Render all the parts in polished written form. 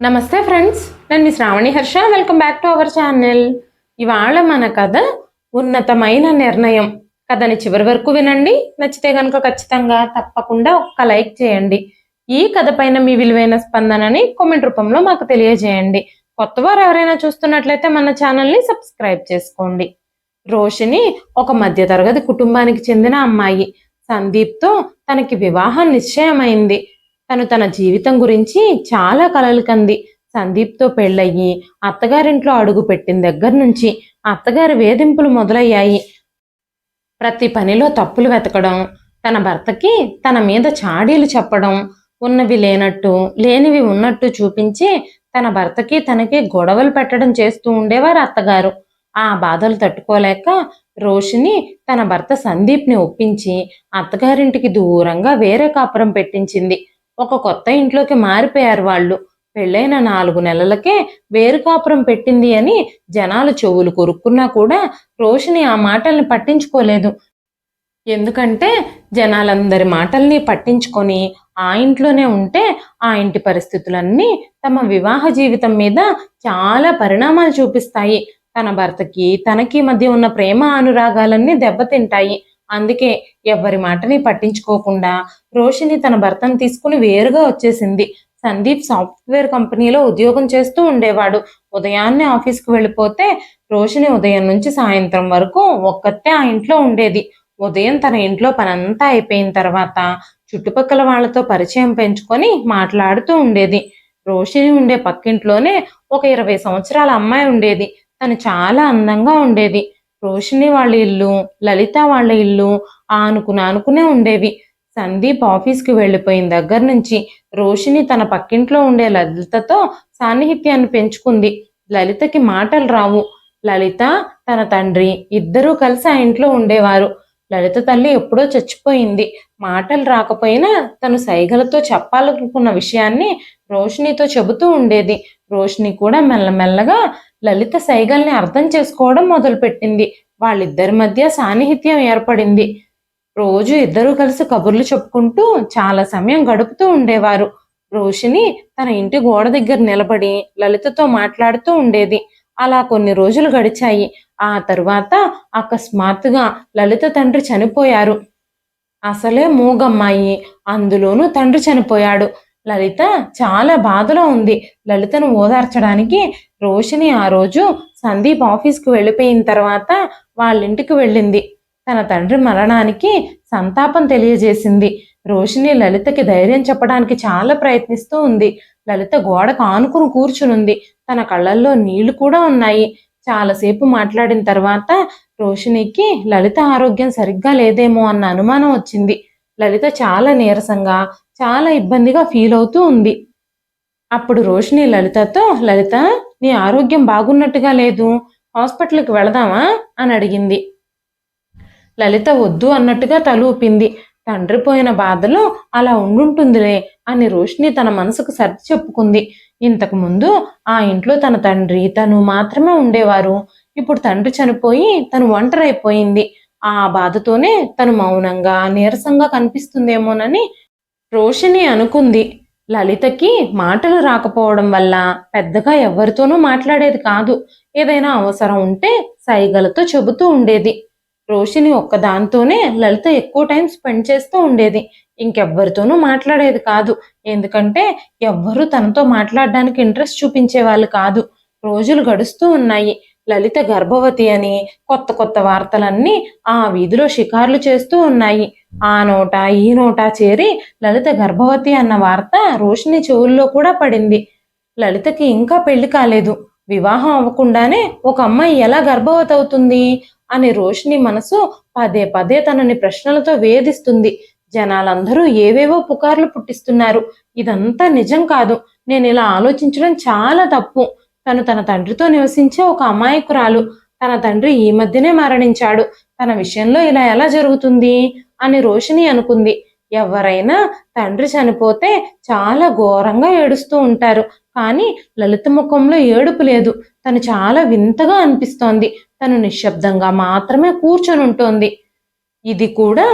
నమస్తే ఫ్రెండ్స్, నేను మీ Sravani Harsha. Welcome back to our channel. ఇవాళ మన కథ ఉన్నతమైన నిర్ణయం. కథని చివరి వరకు వినండి. నచ్చితే కనుక ఖచ్చితంగా తప్పకుండా ఒక్క లైక్ చేయండి. ఈ కథ పైన మీ విలువైన స్పందనని కామెంట్ రూపంలో మాకు తెలియజేయండి. కొత్తవారు ఎవరైనా చూస్తున్నట్లయితే మన ఛానల్ని సబ్స్క్రైబ్ చేసుకోండి. రోషిని ఒక మధ్యతరగతి కుటుంబానికి చెందిన అమ్మాయి. సందీప్తో తనకి వివాహం నిశ్చయమైంది. తను తన జీవితం గురించి చాలా కలలు కంది. సందీప్తో పెళ్ళయ్యి అత్తగారింట్లో అడుగు పెట్టిన దగ్గర నుంచి అత్తగారి వేధింపులు మొదలయ్యాయి. ప్రతి పనిలో తప్పులు వెతకడం, తన భర్తకి తన మీద చాడీలు చెప్పడం, ఉన్నవి లేనట్టు లేనివి ఉన్నట్టు చూపించి తన భర్తకి తనకి గొడవలు పెట్టడం చేస్తూ ఉండేవారు అత్తగారు. ఆ బాధలు తట్టుకోలేక రోషిని తన భర్త సందీప్ని ఒప్పించి అత్తగారింటికి దూరంగా వేరే కాపురం పెట్టించింది. ఒక కొత్త ఇంట్లోకి మారిపోయారు వాళ్ళు. పెళ్ళైన 4 నెలలకే వేరు కాపురం పెట్టింది అని జనాలు చెవులు కొరుక్కున్నా కూడా రోషిని ఆ మాటల్ని పట్టించుకోలేదు. ఎందుకంటే జనాలందరి మాటల్ని పట్టించుకొని ఆ ఇంట్లోనే ఉంటే ఆ ఇంటి పరిస్థితులన్నీ తమ వివాహ జీవితం మీద చాలా పరిణామాలు చూపిస్తాయి. తన భర్తకి తనకి మధ్య ఉన్న ప్రేమ అనురాగాలన్నీ దెబ్బతింటాయి. అందుకే ఎవ్వరి మాటని పట్టించుకోకుండా రోషిని తన భర్తను తీసుకుని వేరుగా వచ్చేసింది. సందీప్ సాఫ్ట్వేర్ కంపెనీలో ఉద్యోగం చేస్తూ ఉండేవాడు. ఉదయాన్నే ఆఫీస్కి వెళ్ళిపోతే రోషిని ఉదయం నుంచి సాయంత్రం వరకు ఒక్కతే ఆ ఇంట్లో ఉండేది. ఉదయం తన ఇంట్లో పనంతా అయిపోయిన తర్వాత చుట్టుపక్కల వాళ్ళతో పరిచయం పెంచుకొని మాట్లాడుతూ ఉండేది. రోషిని ఉండే పక్కింట్లోనే ఒక 20 సంవత్సరాల అమ్మాయి ఉండేది. తను చాలా అందంగా ఉండేది. రోషిని వాళ్ళ ఇల్లు, లలిత వాళ్ళ ఇల్లు ఆనుకునే ఉండేవి. సందీప్ ఆఫీస్కి వెళ్ళిపోయిన దగ్గర నుంచి రోషిని తన పక్కింట్లో ఉండే లలితతో సాన్నిహిత్యాన్ని పెంచుకుంది. లలితకి మాటలు రావు. లలిత, తన తండ్రి ఇద్దరూ కలిసి ఆ ఇంట్లో ఉండేవారు. లలిత తల్లి ఎప్పుడో చచ్చిపోయింది. మాటలు రాకపోయినా తను సైగలతో చెప్పాలనుకున్న విషయాన్ని రోషినితో చెబుతూ ఉండేది. రోషిని కూడా మెల్లమెల్లగా లలిత సైగల్ని అర్థం చేసుకోవడం మొదలుపెట్టింది. వాళ్ళిద్దరి మధ్య సాన్నిహిత్యం ఏర్పడింది. రోజు ఇద్దరూ కలిసి కబుర్లు చెప్పుకుంటూ చాలా సమయం గడుపుతూ ఉండేవారు. రోషిని తన ఇంటి గోడ దగ్గర నిలబడి లలితతో మాట్లాడుతూ ఉండేది. అలా కొన్ని రోజులు గడిచాయి. ఆ తరువాత అకస్మాత్తుగా లలిత తండ్రి చనిపోయారు. అసలే మూగమ్మాయి, అందులోనూ తండ్రి చనిపోయాడు. లలిత చాలా బాధలో ఉంది. లలితను ఓదార్చడానికి రోషిని ఆ రోజు సందీప్ ఆఫీస్కి వెళ్ళిపోయిన తర్వాత వాళ్ళింటికి వెళ్ళింది. తన తండ్రి మరణానికి సంతాపం తెలియజేసింది. రోషిని లలితకి ధైర్యం చెప్పడానికి చాలా ప్రయత్నిస్తూ ఉంది. లలిత గోడకు ఆనుకుని కూర్చునుంది. తన కళ్ళల్లో నీళ్లు కూడా ఉన్నాయి. చాలాసేపు మాట్లాడిన తర్వాత రోషినికి లలిత ఆరోగ్యం సరిగ్గా లేదేమో అన్న అనుమానం వచ్చింది. లలిత చాలా నీరసంగా, చాలా ఇబ్బందిగా ఫీల్ అవుతూ ఉంది. అప్పుడు రోషిని లలితతో, లలిత, నీ ఆరోగ్యం బాగున్నట్టుగా లేదు, హాస్పిటల్కి వెళదామా అని అడిగింది. లలిత వద్దు అన్నట్టుగా తల ఊపింది. తండ్రి పోయిన బాధలో అలా ఉండుంటుందిలే అని రోషిని తన మనసుకు సర్ది చెప్పుకుంది. ఇంతకు ముందు ఆ ఇంట్లో తన తండ్రి తను మాత్రమే ఉండేవారు. ఇప్పుడు తండ్రి చనిపోయి తను ఒంటరైపోయింది. ఆ బాధతోనే తను మౌనంగా నీరసంగా కనిపిస్తుందేమోనని రోషిని అనుకుంది. లలితకి మాటలు రాకపోవడం వల్ల పెద్దగా ఎవరితోనూ మాట్లాడేది కాదు. ఏదైనా అవసరం ఉంటే సైగలతో చెబుతూ ఉండేది. రోషిని ఒక్కదాంతోనే లలిత ఎక్కువ టైం స్పెండ్ చేస్తూ ఉండేది. ఇంకెవ్వరితోనూ మాట్లాడేది కాదు. ఎందుకంటే ఎవ్వరూ తనతో మాట్లాడడానికి ఇంట్రెస్ట్ చూపించే వాళ్ళు కాదు. రోజులు గడుస్తూ ఉన్నాయి. లలిత గర్భవతి అని కొత్త కొత్త వార్తలన్నీ ఆ వీధిలో షికార్లు చేస్తూ ఉన్నాయి. ఆ నోట ఈ నోట చేరి లలిత గర్భవతి అన్న వార్త రోషిని చెవుల్లో కూడా పడింది. లలితకి ఇంకా పెళ్లి కాలేదు. వివాహం అవ్వకుండానే ఒక అమ్మాయి ఎలా గర్భవతి అవుతుంది అని రోషిని మనసు పదే పదే తనని ప్రశ్నలతో వేధిస్తుంది. జనాలందరూ ఏవేవో పుకార్లు పుట్టిస్తున్నారు. ఇదంతా నిజం కాదు. నేను ఇలా ఆలోచించడం చాలా తప్పు. తను తన తండ్రితో నివసించే ఒక అమాయకురాలు. తన తండ్రి ఈ మధ్యనే మరణించాడు. తన విషయంలో ఇలా ఎలా జరుగుతుంది అని రోషిని అనుకుంది. ఎవరైనా తండ్రి చనిపోతే చాలా ఘోరంగా ఏడుస్తూ ఉంటారు. కానీ లలిత ముఖంలో ఏడుపు లేదు. తను చాలా వింతగా అనిపిస్తోంది. తను నిశ్శబ్దంగా మాత్రమే కూర్చొని ఉంటోంది. ఇది కూడా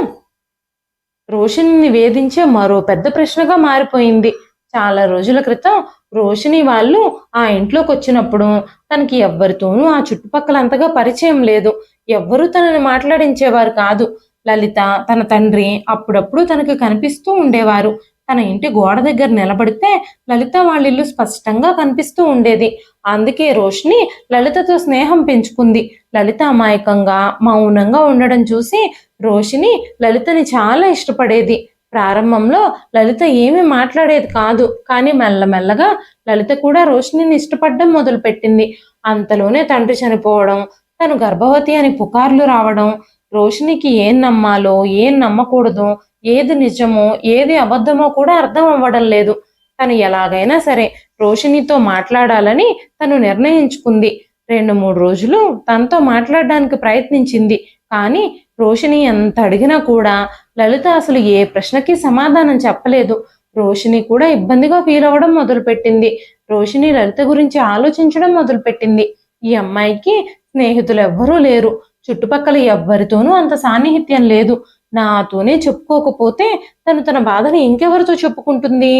రోషిని వేధించే మరో పెద్ద ప్రశ్నగా మారిపోయింది. చాలా రోజుల క్రితం రోషిని వాళ్ళు ఆ ఇంట్లోకి వచ్చినప్పుడు తనకి ఎవ్వరితోనూ ఆ చుట్టుపక్కల అంతగా పరిచయం లేదు. ఎవ్వరూ తనని మాట్లాడించేవారు కాదు. లలిత, తన తండ్రి అప్పుడప్పుడు తనకి కనిపిస్తూ ఉండేవారు. తన ఇంటి గోడ దగ్గర నిలబడితే లలిత వాళ్ళ ఇల్లు స్పష్టంగా కనిపిస్తూ ఉండేది. అందుకే రోషిని లలితతో స్నేహం పెంచుకుంది. లలిత అమాయకంగా, మౌనంగా ఉండడం చూసి రోషిని లలితని చాలా ఇష్టపడేది. ప్రారంభంలో లలిత ఏమీ మాట్లాడేది కాదు. కానీ మెల్లమెల్లగా లలిత కూడా రోషినిని ఇష్టపడడం మొదలుపెట్టింది. అంతలోనే తండ్రి చనిపోవడం, తను గర్భవతి అని పుకార్లు రావడం, రోషినికి ఏం నమ్మాలో, ఏం నమ్మకూడదో, ఏది నిజమో, ఏది అబద్ధమో కూడా అర్థం అవ్వడం లేదు. తను ఎలాగైనా సరే రోషినితో మాట్లాడాలని తను నిర్ణయించుకుంది. 2-3 రోజులు తనతో మాట్లాడడానికి ప్రయత్నించింది. కానీ రోషిని ఎంత అడిగినా కూడా లలిత అసలు ఏ ప్రశ్నకి సమాధానం చెప్పలేదు. రోషిని కూడా ఇబ్బందిగా ఫీల్ అవ్వడం మొదలుపెట్టింది. రోషిని లలిత గురించి ఆలోచించడం మొదలుపెట్టింది. ఈ అమ్మాయికి స్నేహితులు ఎవ్వరూ లేరు. చుట్టుపక్కల ఎవ్వరితోనూ అంత సాన్నిహిత్యం లేదు. నాతోనే చెప్పుకోకపోతే తను తన బాధని ఇంకెవరితో చెప్పుకుంటుంది?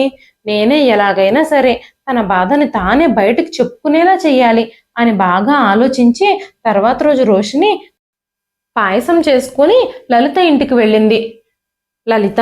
నేనే ఎలాగైనా సరే తన బాధని తానే బయటకు చెప్పుకునేలా చెయ్యాలి అని బాగా ఆలోచించి తర్వాత రోజు రోషిని పాయసం చేసుకుని లలిత ఇంటికి వెళ్ళింది. లలిత,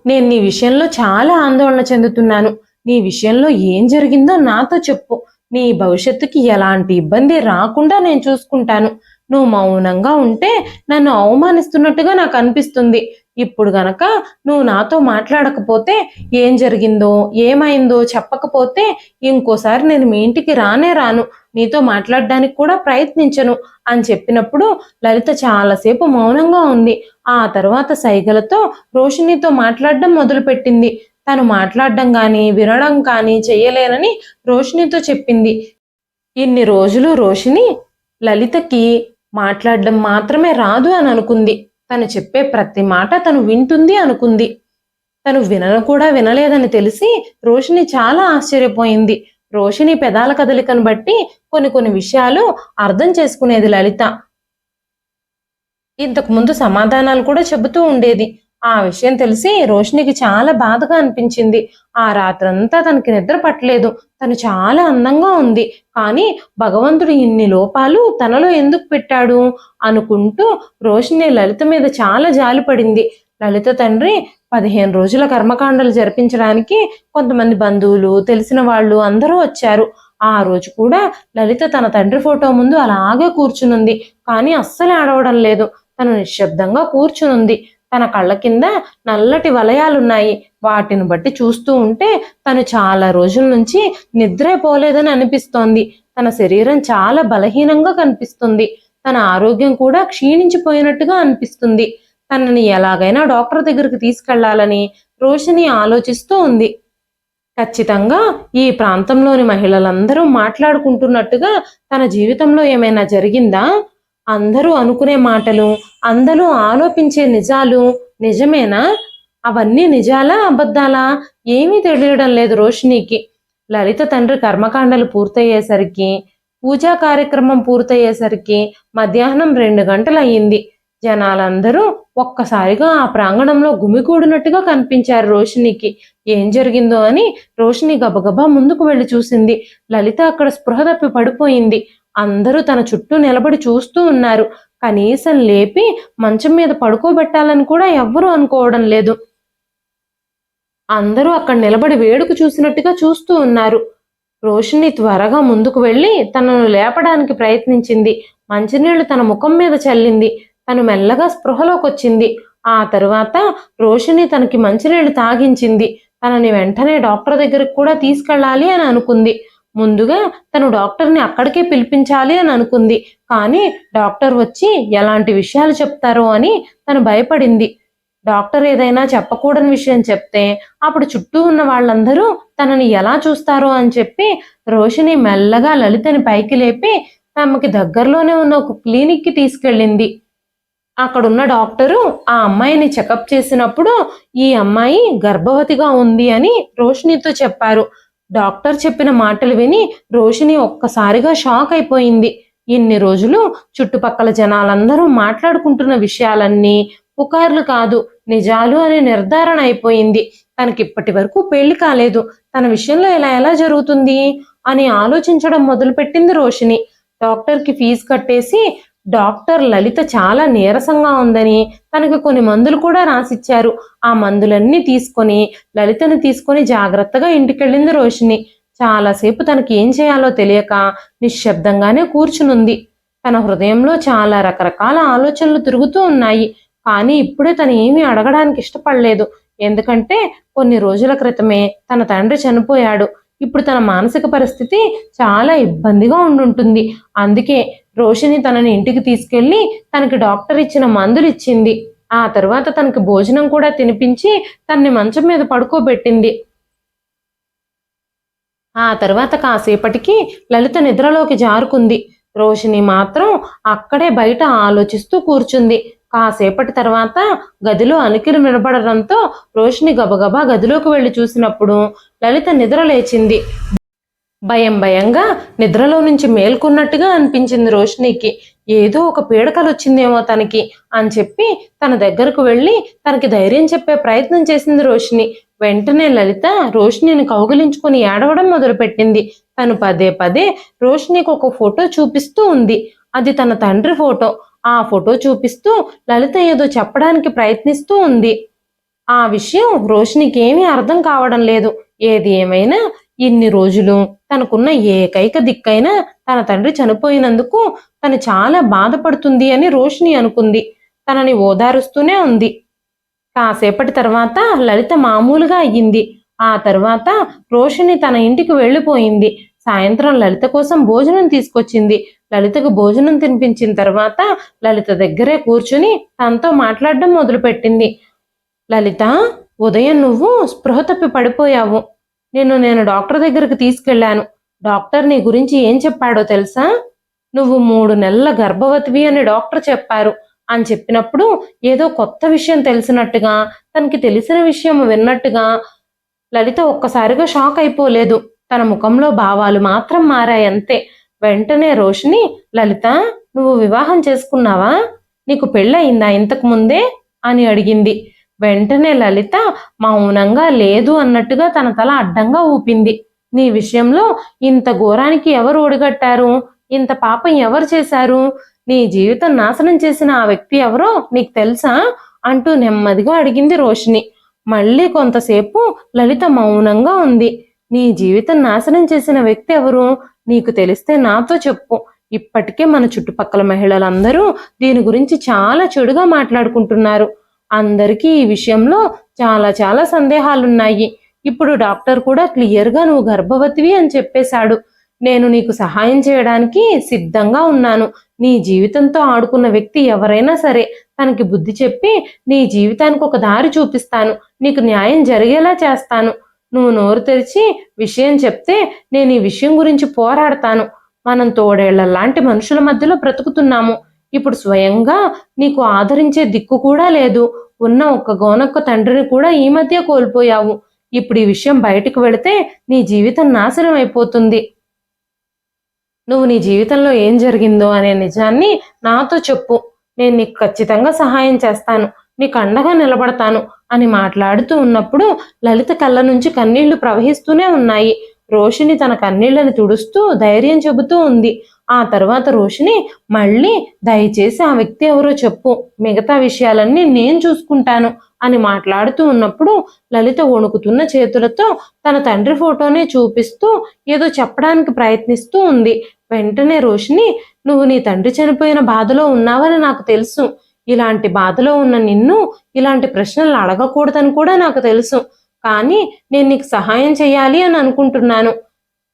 నేను నీ విషయంలో చాలా ఆందోళన చెందుతున్నాను. నీ విషయంలో ఏం జరిగిందో నాతో చెప్పు. నీ భవిష్యత్తుకి ఎలాంటి ఇబ్బంది రాకుండా నేను చూసుకుంటాను. నువ్వు మౌనంగా ఉంటే నన్ను అవమానిస్తున్నట్టుగా నాకు అనిపిస్తుంది. ఇప్పుడు గనక నువ్వు నాతో మాట్లాడకపోతే, ఏం జరిగిందో ఏమైందో చెప్పకపోతే ఇంకోసారి నేను మీ ఇంటికి రానే రాను, నీతో మాట్లాడడానికి కూడా ప్రయత్నించను అని చెప్పినప్పుడు లలిత చాలాసేపు మౌనంగా ఉంది. ఆ తర్వాత సైగలతో రోషినితో మాట్లాడడం మొదలుపెట్టింది. తను మాట్లాడడం కానీ వినడం కానీ చెయ్యలేనని రోషినితో చెప్పింది. ఇన్ని రోజులు రోషిని లలితకి మాట్లాడడం మాత్రమే రాదు అని అనుకుంది. తను చెప్పే ప్రతి మాట తను వింటుంది అనుకుంది. తను వినను కూడా వినలేదని తెలిసి రోషిని చాలా ఆశ్చర్యపోయింది. రోషిని పెదాల కదలికను బట్టి కొన్ని విషయాలు అర్థం చేసుకునేది లలిత. ఇంతకు ముందు సమాధానాలు కూడా చెబుతూ ఉండేది. ఆ విషయం తెలిసి రోషినికి చాలా బాధగా అనిపించింది. ఆ రాత్రంతా తనకి నిద్ర పట్టలేదు. తను చాలా అందంగా ఉంది. కానీ భగవంతుడు ఇన్ని లోపాలు తనలో ఎందుకు పెట్టాడు అనుకుంటూ రోషిని లలిత మీద చాలా జాలిపడింది. లలిత తండ్రి 15 రోజుల కర్మకాండలు జరిపించడానికి కొంతమంది బంధువులు, తెలిసిన వాళ్ళు అందరూ వచ్చారు. ఆ రోజు కూడా లలిత తన తండ్రి ఫోటో ముందు అలాగే కూర్చునుంది. కానీ అస్సలు ఆడవడం లేదు. తను నిశ్శబ్దంగా కూర్చునుంది. తన కళ్ళ కింద నల్లటి వలయాలున్నాయి. వాటిని బట్టి చూస్తూ ఉంటే తను చాలా రోజుల నుంచి నిద్రే పోలేదని అనిపిస్తోంది. తన శరీరం చాలా బలహీనంగా కనిపిస్తుంది. తన ఆరోగ్యం కూడా క్షీణించిపోయినట్టుగా అనిపిస్తుంది. తనని ఎలాగైనా డాక్టర్ దగ్గరికి తీసుకెళ్లాలని రోషిని ఆలోచిస్తూ ఉంది. ఖచ్చితంగా ఈ ప్రాంతంలోని మహిళలందరూ మాట్లాడుకుంటున్నట్టుగా తన జీవితంలో ఏమైనా జరిగిందా? అందరూ అనుకునే మాటలు, అందరూ ఆలోపించే నిజాలు నిజమేనా? అవన్నీ నిజాలా అబద్ధాలా? ఏమీ తెలియడం లేదు రోషినికి. లలిత తండ్రి కర్మకాండలు పూర్తయ్యేసరికి, పూజా కార్యక్రమం పూర్తయ్యేసరికి మధ్యాహ్నం 2 గంటలు అయ్యింది. జనాలందరూ ఒక్కసారిగా ఆ ప్రాంగణంలో గుమిగూడినట్టుగా కనిపించారు రోషినికి. ఏం జరిగిందో అని రోషిని గబగబా ముందుకు వెళ్లి చూసింది. లలిత అక్కడ స్పృహ తప్పి పడిపోయింది. అందరూ తన చుట్టూ నిలబడి చూస్తూ ఉన్నారు. కనీసం లేపి మంచం మీద పడుకోబెట్టాలని కూడా ఎవ్వరూ అనుకోవడం లేదు. అందరూ అక్కడ నిలబడి వేడుక చూసినట్టుగా చూస్తూ ఉన్నారు. రోషిని త్వరగా ముందుకు వెళ్ళి తనను లేపడానికి ప్రయత్నించింది. మంచినీళ్లు తన ముఖం మీద చల్లింది. తను మెల్లగా స్పృహలోకి వచ్చింది. ఆ తరువాత రోషిని తనకి మంచినీళ్లు తాగించింది. తనని వెంటనే డాక్టర్ దగ్గరికి కూడా తీసుకెళ్ళాలి అని అనుకుంది. ముందుగా తను డాక్టర్ని అక్కడికే పిలిపించాలి అని అనుకుంది. కానీ డాక్టర్ వచ్చి ఎలాంటి విషయాలు చెప్తారో అని తను భయపడింది. డాక్టర్ ఏదైనా చెప్పకూడని విషయం చెప్తే అప్పుడు చుట్టూ ఉన్న వాళ్ళందరూ తనని ఎలా చూస్తారో అని చెప్పి రోషిని మెల్లగా లలితని పైకి లేపి తమకి దగ్గరలోనే ఉన్న ఒక క్లినిక్కి తీసుకెళ్ళింది. అక్కడున్న డాక్టరు ఆ అమ్మాయిని చెకప్ చేసినప్పుడు ఈ అమ్మాయి గర్భవతిగా ఉంది అని రోషినితో చెప్పారు. డాక్టర్ చెప్పిన మాటలు విని రోషిని ఒక్కసారిగా షాక్ అయిపోయింది. ఇన్ని రోజులు చుట్టుపక్కల జనాలందరూ మాట్లాడుకుంటున్న విషయాలన్నీ పుకార్లు కాదు, నిజాలు అని నిర్ధారణ అయిపోయింది. తనకి ఇప్పటి వరకు పెళ్లి కాలేదు, తన విషయంలో ఎలా ఎలా జరుగుతుంది అని ఆలోచించడం మొదలుపెట్టింది రోషిని. డాక్టర్కి ఫీజు కట్టేసి డాక్టర్ లలిత చాలా నీరసంగా ఉందని తనకి కొన్ని మందులు కూడా రాసిచ్చారు. ఆ మందులన్నీ తీసుకొని లలితని తీసుకొని జాగ్రత్తగా ఇంటికెళ్ళింది రోషిని. చాలాసేపు తనకి ఏం చేయాలో తెలియక నిశ్శబ్దంగానే కూర్చునుంది. తన హృదయంలో చాలా రకరకాల ఆలోచనలు తిరుగుతూ ఉన్నాయి. కానీ ఇప్పుడే తను ఏమీ అడగడానికి ఇష్టపడలేదు. ఎందుకంటే కొన్ని రోజుల క్రితమే తన తండ్రి చనిపోయాడు. ఇప్పుడు తన మానసిక పరిస్థితి చాలా ఇబ్బందిగా ఉండుంటుంది. అందుకే రోషిని తనని ఇంటికి తీసుకెళ్లి తనకి డాక్టర్ ఇచ్చిన మందులు ఇచ్చింది. ఆ తర్వాత తనకి భోజనం కూడా తినిపించి తనని మంచం మీద పడుకోబెట్టింది. ఆ తర్వాత కాసేపటికి లలిత నిద్రలోకి జారుకుంది. రోషిని మాత్రం అక్కడే బయట ఆలోచిస్తూ కూర్చుంది. కాసేపటి తర్వాత గదిలో అలికిడి వినబడడంతో రోషిని గబగబా గదిలోకి వెళ్లి చూసినప్పుడు లలిత నిద్ర లేచింది. భయంగా నిద్రలో నుంచి మేల్కొన్నట్టుగా అనిపించింది రోషినికి. ఏదో ఒక పీడకలు వచ్చిందేమో తనకి అని చెప్పి తన దగ్గరకు వెళ్ళి తనకి ధైర్యం చెప్పే ప్రయత్నం చేసింది రోషిని. వెంటనే లలిత రోషినిని కౌగిలించుకొని ఏడవడం మొదలుపెట్టింది. తను పదే పదే రోషినికి ఒక ఫోటో చూపిస్తూ ఉంది. అది తన తండ్రి ఫోటో. ఆ ఫోటో చూపిస్తూ లలిత ఏదో చెప్పడానికి ప్రయత్నిస్తూ ఉంది. ఆ విషయం రోషినికి ఏమీ అర్థం కావడం లేదు. ఏది ఏమైనా ఇన్ని రోజులు తనకున్న ఏకైక దిక్కైనా తన తండ్రి చనిపోయినందుకు తను చాలా బాధపడుతుంది అని రోషిని అనుకుంది. తనని ఓదారుస్తూనే ఉంది. కాసేపటి తర్వాత లలిత మామూలుగా అయ్యింది. ఆ తర్వాత రోషిని తన ఇంటికి వెళ్ళిపోయింది. సాయంత్రం లలిత కోసం భోజనం తీసుకొచ్చింది. లలితకు భోజనం తినిపించిన తర్వాత లలిత దగ్గరే కూర్చుని తనతో మాట్లాడడం మొదలుపెట్టింది. లలిత, ఉదయం నువ్వు స్పృహ తప్పి పడిపోయావు. నేను డాక్టర్ దగ్గరికి తీసుకెళ్లాను. డాక్టర్ నీ గురించి ఏం చెప్పాడో తెలుసా? నువ్వు 3 నెలల గర్భవతివి అని డాక్టర్ చెప్పారు అని చెప్పినప్పుడు ఏదో కొత్త విషయం తెలిసినట్టుగా, తనకి తెలిసిన విషయం విన్నట్టుగా లలిత ఒక్కసారిగా షాక్ అయిపోలేదు. తన ముఖంలో భావాలు మాత్రం మారాయంతే. వెంటనే రోషిని, లలిత, నువ్వు వివాహం చేసుకున్నావా? నీకు పెళ్ళయిందా ఇంతకు ముందే అని అడిగింది. వెంటనే లలిత మౌనంగా లేదు అన్నట్టుగా తన తల అడ్డంగా ఊపింది. నీ విషయంలో ఇంత ఘోరానికి ఎవరు ఒడిగట్టారు? ఇంత పాపం ఎవరు చేశారు? నీ జీవితం నాశనం చేసిన ఆ వ్యక్తి ఎవరో నీకు తెలుసా అంటూ నెమ్మదిగా అడిగింది రోషిని. మళ్ళీ కొంతసేపు లలిత మౌనంగా ఉంది. నీ జీవితం నాశనం చేసిన వ్యక్తి ఎవరు? నీకు తెలిస్తే నాతో చెప్పు. ఇప్పటికే మన చుట్టుపక్కల మహిళలందరూ దీని గురించి చాలా చెడుగా మాట్లాడుకుంటున్నారు. అందరికీ ఈ విషయంలో చాలా చాలా సందేహాలున్నాయి. ఇప్పుడు డాక్టర్ కూడా క్లియర్గా నువ్వు గర్భవతివి అని చెప్పేశాడు. నేను నీకు సహాయం చేయడానికి సిద్ధంగా ఉన్నాను. నీ జీవితంతో ఆడుకున్న వ్యక్తి ఎవరైనా సరే తనకి బుద్ధి చెప్పి నీ జీవితానికి ఒక దారి చూపిస్తాను. నీకు న్యాయం జరిగేలా చేస్తాను. నువ్వు నోరు తెరిచి విషయం చెప్తే నేను ఈ విషయం గురించి పోరాడతాను. మనం తోడేళ్ల లాంటి మనుషుల మధ్యలో బ్రతుకుతున్నాము. ఇప్పుడు స్వయంగా నీకు ఆదరించే దిక్కు కూడా లేదు. ఉన్న ఒక్క తండ్రిని కూడా ఈ మధ్య కోల్పోయావు. ఇప్పుడు ఈ విషయం బయటకు వెళితే నీ జీవితం నాశనం అయిపోతుంది. నువ్వు నీ జీవితంలో ఏం జరిగిందో అనే నిజాన్ని నాతో చెప్పు. నేను నీకు ఖచ్చితంగా సహాయం చేస్తాను. నీకు అండగా నిలబడతాను అని మాట్లాడుతూ ఉన్నప్పుడు లలిత కళ్ళ నుంచి కన్నీళ్లు ప్రవహిస్తూనే ఉన్నాయి. రోషిని తన కన్నీళ్లను తుడుస్తూ ధైర్యం చెబుతూ ఉంది. ఆ తర్వాత రోషిని మళ్ళీ, దయచేసి ఆ వ్యక్తి ఎవరో చెప్పు, మిగతా విషయాలన్నీ నేను చూసుకుంటాను అని మాట్లాడుతూ ఉన్నప్పుడు లలిత వణుకుతున్న చేతులతో తన తండ్రి ఫోటోనే చూపిస్తూ ఏదో చెప్పడానికి ప్రయత్నిస్తూ ఉంది. వెంటనే రోషిని, నువ్వు నీ తండ్రి చనిపోయిన బాధలో ఉన్నావని నాకు తెలుసు. ఇలాంటి బాధలో ఉన్న నిన్ను ఇలాంటి ప్రశ్నలు అడగకూడదని కూడా నాకు తెలుసు. కానీ నేను నీకు సహాయం చేయాలి అని అనుకుంటున్నాను.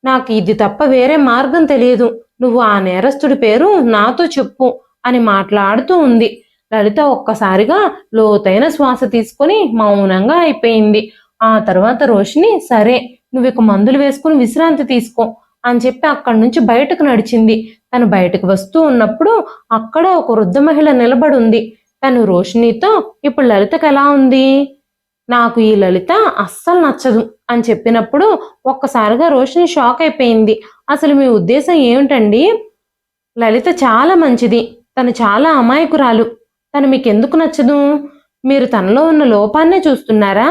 నాకు ఇది తప్ప వేరే మార్గం తెలియదు. నువ్వు ఆ నేరస్తుడి పేరు నాతో చెప్పు అని మాట్లాడుతూ ఉంది. లలిత ఒక్కసారిగా లోతైన శ్వాస తీసుకొని మౌనంగా అయిపోయింది. ఆ తర్వాత రోషిని, సరే నువ్వు ఇక మందులు వేసుకుని విశ్రాంతి తీసుకో అని చెప్పి అక్కడి నుంచి బయటకు నడిచింది. తను బయటకు వస్తూ ఉన్నప్పుడు అక్కడ ఒక వృద్ధ మహిళ నిలబడి ఉంది. తను రోషినితో, ఇప్పుడు లలితకు ఎలా ఉంది? నాకు ఈ లలిత అస్సలు నచ్చదు అని చెప్పినప్పుడు ఒక్కసారిగా రోషిని షాక్ అయిపోయింది. అసలు మీ ఉద్దేశం ఏమిటండి? లలిత చాలా మంచిది. తను చాలా అమాయకురాలు. తను మీకెందుకు నచ్చదు? మీరు తనలో ఉన్న లోపాన్నే చూస్తున్నారా?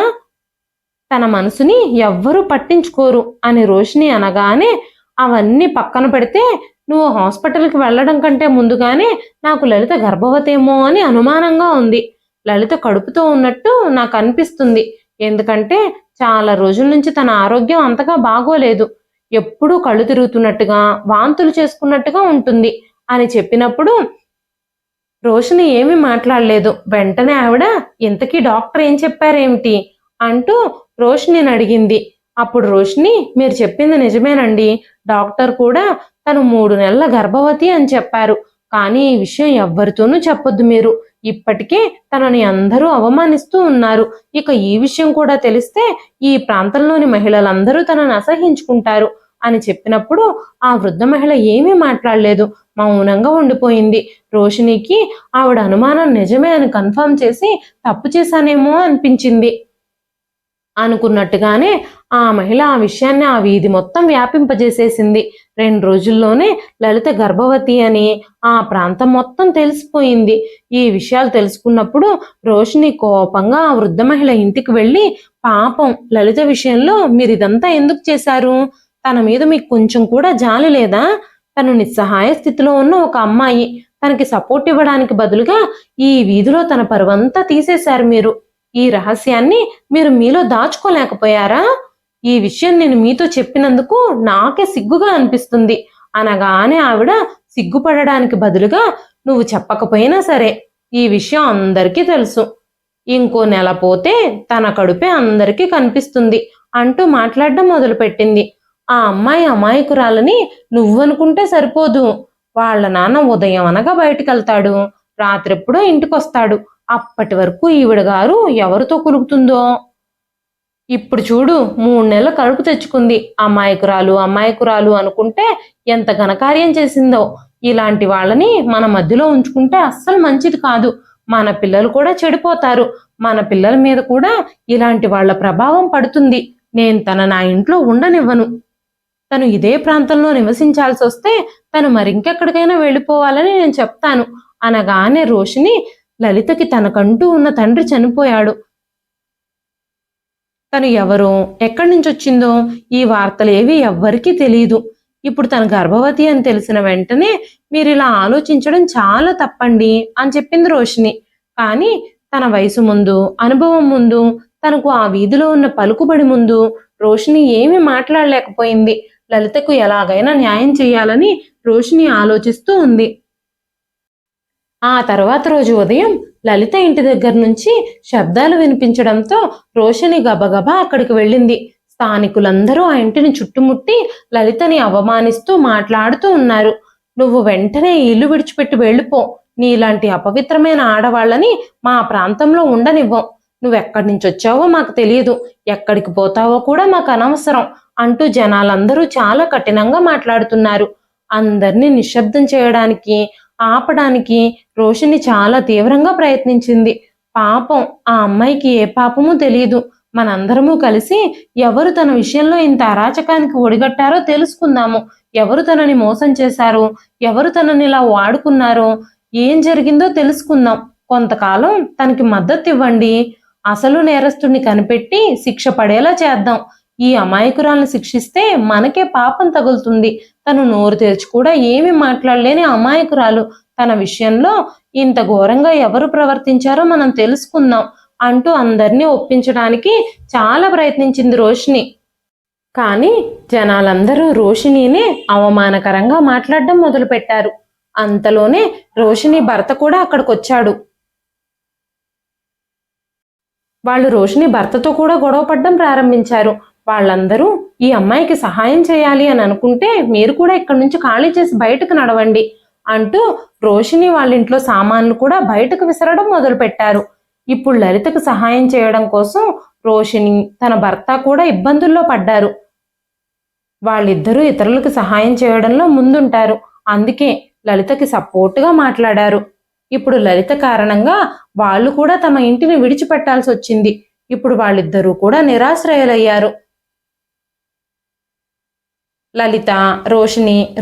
తన మనసుని ఎవ్వరూ పట్టించుకోరు అని రోషిని అనగానే అవన్నీ పక్కన పెడితే నువ్వు హాస్పిటల్కి వెళ్ళడం కంటే ముందుగానే నాకు లలిత గర్భవతేమో అని అనుమానంగా ఉంది. లలిత కడుపుతో ఉన్నట్టు నాకు అనిపిస్తుంది. ఎందుకంటే చాలా రోజుల నుంచి తన ఆరోగ్యం అంతగా బాగోలేదు. ఎప్పుడూ కళ్ళు తిరుగుతున్నట్టుగా వాంతులు చేసుకున్నట్టుగా ఉంటుంది అని చెప్పినప్పుడు రోషిని ఏమీ మాట్లాడలేదు. వెంటనే ఆవిడ ఇంతకీ డాక్టర్ ఏం చెప్పారేమిటి అంటూ రోషినిని అడిగింది. అప్పుడు రోషిని మీరు చెప్పింది నిజమేనండి. డాక్టర్ కూడా తను 3 నెలల గర్భవతి అని చెప్పారు. కానీ ఈ విషయం ఎవ్వరితోనూ చెప్పొద్దు మీరు. ఇప్పటికే తనని అందరూ అవమానిస్తూ ఉన్నారు. ఇక ఈ విషయం కూడా తెలిస్తే ఈ ప్రాంతంలోని మహిళలందరూ తనని అసహించుకుంటారు అని చెప్పినప్పుడు ఆ వృద్ధ మహిళ ఏమీ మాట్లాడలేదు. మౌనంగా ఉండిపోయింది. రోషినికి ఆవిడ అనుమానం నిజమే అని కన్ఫర్మ్ చేసి తప్పు చేశానేమో అనిపించింది. అనుకున్నట్టుగానే ఆ మహిళ ఆ విషయాన్ని ఆ వీధి మొత్తం వ్యాపింపజేసేసింది. 2 రోజుల్లోనే లలిత గర్భవతి అని ఆ ప్రాంతం మొత్తం తెలిసిపోయింది. ఈ విషయాలు తెలుసుకున్నప్పుడు రోషిని కోపంగా ఆ వృద్ధ మహిళ ఇంటికి వెళ్ళి పాపం లలిత విషయంలో మీరు ఇదంతా ఎందుకు చేశారు? తన మీద మీకు కొంచెం కూడా జాలి లేదా? తను నిస్సహాయ స్థితిలో ఉన్న ఒక అమ్మాయి. తనకి సపోర్ట్ ఇవ్వడానికి బదులుగా ఈ వీధిలో తన పరువంతా తీసేశారు మీరు. ఈ రహస్యాన్ని మీరు మీలో దాచుకోలేకపోయారా? ఈ విషయం నేను మీతో చెప్పినందుకు నాకే సిగ్గుగా అనిపిస్తుంది అనగానే ఆవిడ సిగ్గుపడడానికి బదులుగా నువ్వు చెప్పకపోయినా సరే ఈ విషయం అందరికీ తెలుసు. ఇంకో నెల పోతే తన కడుపే అందరికీ కనిపిస్తుంది అంటూ మాట్లాడడం మొదలుపెట్టింది. ఆ అమ్మాయి అమాయకురాలని నువ్వనుకుంటే సరిపోదు. వాళ్ళ నాన్న ఉదయం అనగా బయటికెళ్తాడు, రాత్రెప్పుడో ఇంటికొస్తాడు. అప్పటి వరకు ఈవిడ గారు ఎవరితో కులుకుతుందో. ఇప్పుడు చూడు 3 నెలల కడుపు తెచ్చుకుంది. అమాయకురాలు అమాయకురాలు అనుకుంటే ఎంత ఘనకార్యం చేసిందో. ఇలాంటి వాళ్ళని మన మధ్యలో ఉంచుకుంటే అస్సలు మంచిది కాదు. మన పిల్లలు కూడా చెడిపోతారు. మన పిల్లల మీద కూడా ఇలాంటి వాళ్ళ ప్రభావం పడుతుంది. నేను నా ఇంట్లో ఉండనివ్వను. తను ఇదే ప్రాంతంలో నివసించాల్సి వస్తే తను మరింకెక్కడికైనా వెళ్ళిపోవాలని నేను చెప్తాను అనగానే రోషిని లలితకి తనకంటూ ఉన్న తండ్రి చనిపోయాడు. తను ఎవరో ఎక్కడి నుంచి వచ్చిందో ఈ వార్తలేవి ఎవ్వరికీ తెలియదు. ఇప్పుడు తన గర్భవతి అని తెలిసిన వెంటనే మీరు ఇలా ఆలోచించడం చాలా తప్పండి అని చెప్పింది రోషిని. కానీ తన వయసు ముందు, అనుభవం ముందు, తనకు ఆ వీధిలో ఉన్న పలుకుబడి ముందు రోషిని ఏమీ మాట్లాడలేకపోయింది. లలితకు ఎలాగైనా న్యాయం చేయాలని రోషిని ఆలోచిస్తూ ఉంది. ఆ తర్వాత రోజు ఉదయం లలిత ఇంటి దగ్గర నుంచి శబ్దాలు వినిపించడంతో రోషిని గబగబా అక్కడికి వెళ్ళింది. స్థానికులందరూ ఆ ఇంటిని చుట్టుముట్టి లలితని అవమానిస్తూ మాట్లాడుతూ ఉన్నారు. నువ్వు వెంటనే ఈ ఇల్లు విడిచిపెట్టి వెళ్ళిపో. నీలాంటి అపవిత్రమైన ఆడవాళ్ళని మా ప్రాంతంలో ఉండనివ్వం. నువ్వెక్కడి నుంచి వచ్చావో మాకు తెలియదు, ఎక్కడికి పోతావో కూడా మాకు అనవసరం అంటూ జనాలందరూ చాలా కఠినంగా మాట్లాడుతున్నారు. అందరినీ నిశ్శబ్దం చేయడానికి, ఆపడానికి రోషిని చాలా తీవ్రంగా ప్రయత్నించింది. పాపం ఆ అమ్మాయికి ఏ పాపమూ తెలియదు. మనందరము కలిసి ఎవరు తన విషయంలో ఇంత అరాచకానికి ఒడిగట్టారో తెలుసుకుందాము. ఎవరు తనని మోసం చేశారో, ఎవరు తనని ఇలా వాడుకున్నారో, ఏం జరిగిందో తెలుసుకుందాం. కొంతకాలం తనకి మద్దతు ఇవ్వండి. అసలు నేరస్తుడిని కనిపెట్టి శిక్ష పడేలా చేద్దాం. ఈ అమాయకురాలను శిక్షిస్తే మనకే పాపం తగులుతుంది. తను నోరు తెరిచి కూడా ఏమీ మాట్లాడలేని అమాయకురాలు. తన విషయంలో ఇంత ఘోరంగా ఎవరు ప్రవర్తించారో మనం తెలుసుకుందాం అంటూ అందరినీ ఒప్పించడానికి చాలా ప్రయత్నించింది రోషిని. కానీ జనాలందరూ రోషినినే అవమానకరంగా మాట్లాడడం మొదలుపెట్టారు. అంతలోనే రోషిని భర్త కూడా అక్కడికొచ్చాడు. వాళ్ళు రోషిని భర్తతో కూడా గొడవపడడం ప్రారంభించారు. వాళ్ళందరూ ఈ అమ్మాయికి సహాయం చేయాలి అని అనుకుంటే మీరు కూడా ఇక్కడి నుంచి ఖాళీ చేసి బయటకు నడవండి అంటూ రోషిని వాళ్ళ ఇంట్లో సామాన్లు కూడా బయటకు విసరడం మొదలుపెట్టారు. ఇప్పుడు లలితకు సహాయం చేయడం కోసం రోషిని తన భర్త కూడా ఇబ్బందుల్లో పడ్డారు. వాళ్ళిద్దరూ ఇతరులకు సహాయం చేయడంలో ముందుంటారు. అందుకే లలితకి సపోర్టుగా మాట్లాడారు. ఇప్పుడు లలిత కారణంగా వాళ్ళు కూడా తమ ఇంటిని విడిచిపెట్టాల్సి వచ్చింది. ఇప్పుడు వాళ్ళిద్దరూ కూడా నిరాశ్రయులయ్యారు. లలిత,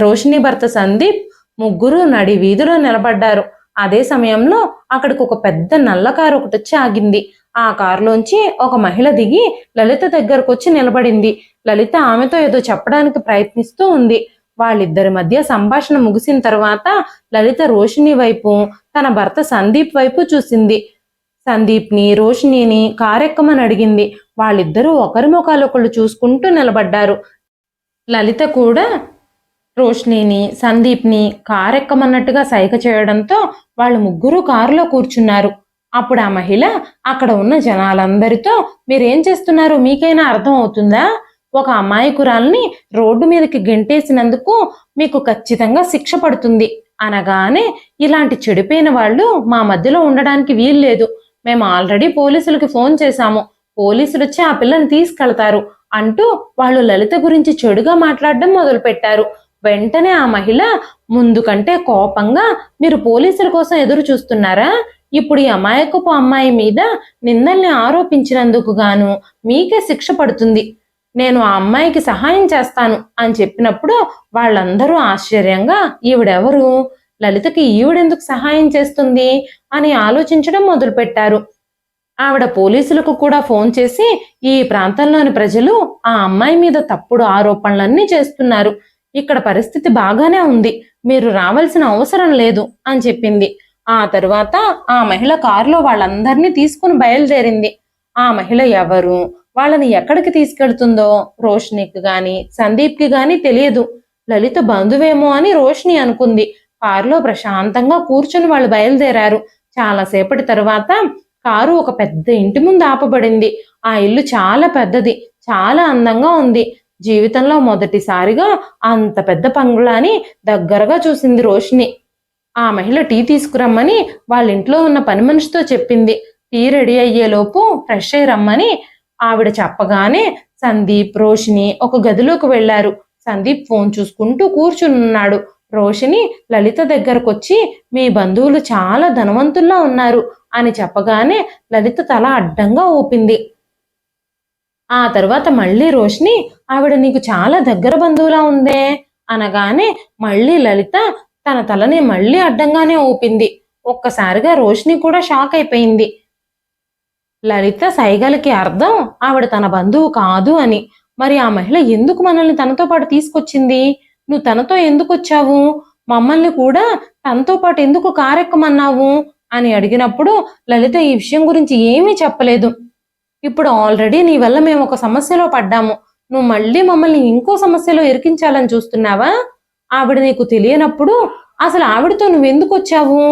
రోషిని భర్త సందీప్ ముగ్గురు నడి వీధిలో నిలబడ్డారు. అదే సమయంలో అక్కడికి ఒక పెద్ద నల్ల కారు ఒకటి వచ్చి ఆగింది. ఆ కారులోంచి ఒక మహిళ దిగి లలిత దగ్గరకు వచ్చి నిలబడింది. లలిత ఆమెతో ఏదో చెప్పడానికి ప్రయత్నిస్తూ ఉంది. వాళ్ళిద్దరి మధ్య సంభాషణ ముగిసిన తర్వాత లలిత రోషిని వైపు, తన భర్త సందీప్ వైపు చూసింది. సందీప్ని, రోషిణిని కారెక్కమని అడిగింది. వాళ్ళిద్దరూ ఒకరి ముఖాలొకళ్ళు చూసుకుంటూ నిలబడ్డారు. లలిత కూడా రోషిణిని, సందీప్ని కారెక్కమన్నట్టుగా సైగ చేయడంతో వాళ్ళు ముగ్గురు కారులో కూర్చున్నారు. అప్పుడు ఆ మహిళ అక్కడ ఉన్న జనాలందరితో, మీరేం చేస్తున్నారో మీకైనా అర్థం అవుతుందా? ఒక అమాయకురాల్ని రోడ్డు మీదకి గెంటేసినందుకు మీకు ఖచ్చితంగా శిక్ష పడుతుంది అనగానే, ఇలాంటి చెడిపోయిన వాళ్ళు మా మధ్యలో ఉండడానికి వీల్లేదు. మేము ఆల్రెడీ పోలీసులకి ఫోన్ చేశాము. పోలీసులు వచ్చి ఆ పిల్లని తీసుకెళ్తారు అంటూ వాళ్ళు లలిత గురించి చెడుగా మాట్లాడడం మొదలుపెట్టారు. వెంటనే ఆ మహిళ ముందు కంటే కోపంగా, మీరు పోలీసుల కోసం ఎదురు చూస్తున్నారా? ఇప్పుడు ఈ అమాయకపు అమ్మాయి మీద నిందల్ని ఆరోపించినందుకు గాను మీకే శిక్ష పడుతుంది. నేను ఆ అమ్మాయికి సహాయం చేస్తాను అని చెప్పినప్పుడు వాళ్ళందరూ ఆశ్చర్యంగా, ఈవిడెవరు? లలితకి ఈవిడెందుకు సహాయం చేస్తుంది అని ఆలోచించడం మొదలుపెట్టారు. ఆవిడ పోలీసులకు కూడా ఫోన్ చేసి, ఈ ప్రాంతంలోని ప్రజలు ఆ అమ్మాయి మీద తప్పుడు ఆరోపణలన్నీ చేస్తున్నారు. ఇక్కడ పరిస్థితి బాగానే ఉంది. మీరు రావాల్సిన అవసరం లేదు అని చెప్పింది. ఆ తరువాత ఆ మహిళ కారులో వాళ్ళందరినీ తీసుకుని బయలుదేరింది. ఆ మహిళ ఎవరు, వాళ్ళని ఎక్కడికి తీసుకెళ్తుందో రోషినికి గాని సందీప్కి గాని తెలియదు. లలిత బంధువేమో అని రోషిని అనుకుంది. కారులో ప్రశాంతంగా కూర్చుని వాళ్ళు బయలుదేరారు. చాలాసేపటి తరువాత కారు ఒక పెద్ద ఇంటి ముందు ఆపబడింది. ఆ ఇల్లు చాలా పెద్దది, చాలా అందంగా ఉంది. జీవితంలో మొదటిసారిగా అంత పెద్ద బంగ్లాని దగ్గరగా చూసింది రోషిని. ఆ మహిళ టీ తీసుకురమ్మని వాళ్ళ ఇంట్లో ఉన్న పని మనిషితో చెప్పింది. టీ రెడీ అయ్యేలోపు ఫ్రెష్ అయ్యి రమ్మని ఆవిడ చెప్పగానే సందీప్, రోషిని ఒక గదిలోకి వెళ్లారు. సందీప్ ఫోన్ చూసుకుంటూ కూర్చునున్నాడు. రోషిని లలిత దగ్గరకొచ్చి, మీ బంధువులు చాలా ధనవంతుల్లా ఉన్నారు అని చెప్పగానే లలిత తల అడ్డంగా ఊపింది. ఆ తర్వాత మళ్ళీ రోషిని, ఆవిడ నీకు చాలా దగ్గర బంధువులా ఉందే అనగానే మళ్ళీ లలిత తన తలని మళ్ళీ అడ్డంగానే ఊపింది. ఒక్కసారిగా రోషిని కూడా షాక్ అయిపోయింది. లలిత సైగలకి అర్థం ఆవిడ తన బంధువు కాదు అని. మరి ఆ మహిళ ఎందుకు మనల్ని తనతో పాటు తీసుకొచ్చింది? నువ్వు తనతో ఎందుకు వచ్చావు? మమ్మల్ని కూడా తనతో పాటు ఎందుకు కారెక్కమన్నావు అని అడిగినప్పుడు లలిత ఈ విషయం గురించి ఏమీ చెప్పలేదు. ఇప్పుడు ఆల్రెడీ నీ వల్ల మేము ఒక సమస్యలో పడ్డాము. నువ్వు మళ్ళీ మమ్మల్ని ఇంకో సమస్యలో ఇరికించాలని చూస్తున్నావా? ఆవిడ నీకు తెలియనప్పుడు అసలు ఆవిడతో నువ్వెందుకు వచ్చావు?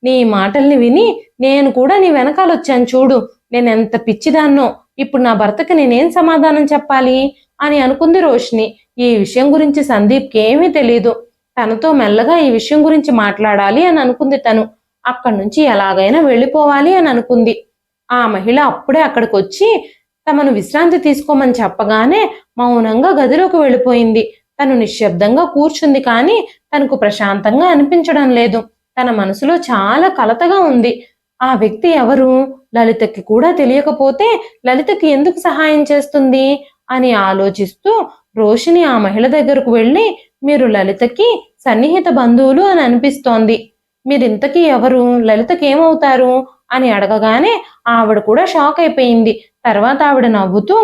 నీ మాటల్ని విని నేను కూడా నీ వెనకాలొచ్చాను చూడు. నేనెంత పిచ్చిదాన్నో. ఇప్పుడు నా భర్తకి నేనేం సమాధానం చెప్పాలి అని అనుకుంది రోషిని. ఈ విషయం గురించి సందీప్కి ఏమీ తెలీదు. తనతో మెల్లగా ఈ విషయం గురించి మాట్లాడాలి అని అనుకుంది తను. అక్కడి నుంచి ఎలాగైనా వెళ్ళిపోవాలి అని అనుకుంది. ఆ మహిళ అప్పుడే అక్కడికి వచ్చి తమను విశ్రాంతి తీసుకోమని చెప్పగానే మౌనంగా గదిలోకి వెళ్ళిపోయింది. తను నిశ్శబ్దంగా కూర్చుంది, కానీ తనకు ప్రశాంతంగా అనిపించడం లేదు. తన మనసులో చాలా కలతగా ఉంది. ఆ వ్యక్తి ఎవరు? లలితకి కూడా తెలియకపోతే లలితకి ఎందుకు సహాయం చేస్తుంది అని ఆలోచిస్తూ రోషిని ఆ మహిళ దగ్గరకు వెళ్ళి, మీరు లలితకి సన్నిహిత బంధువులు అని అనిపిస్తోంది. మీరింతకీ ఎవరు? లలితకి ఏమవుతారు అని అడగగానే ఆవిడ కూడా షాక్ అయిపోయింది. తర్వాత ఆవిడ నవ్వుతూ,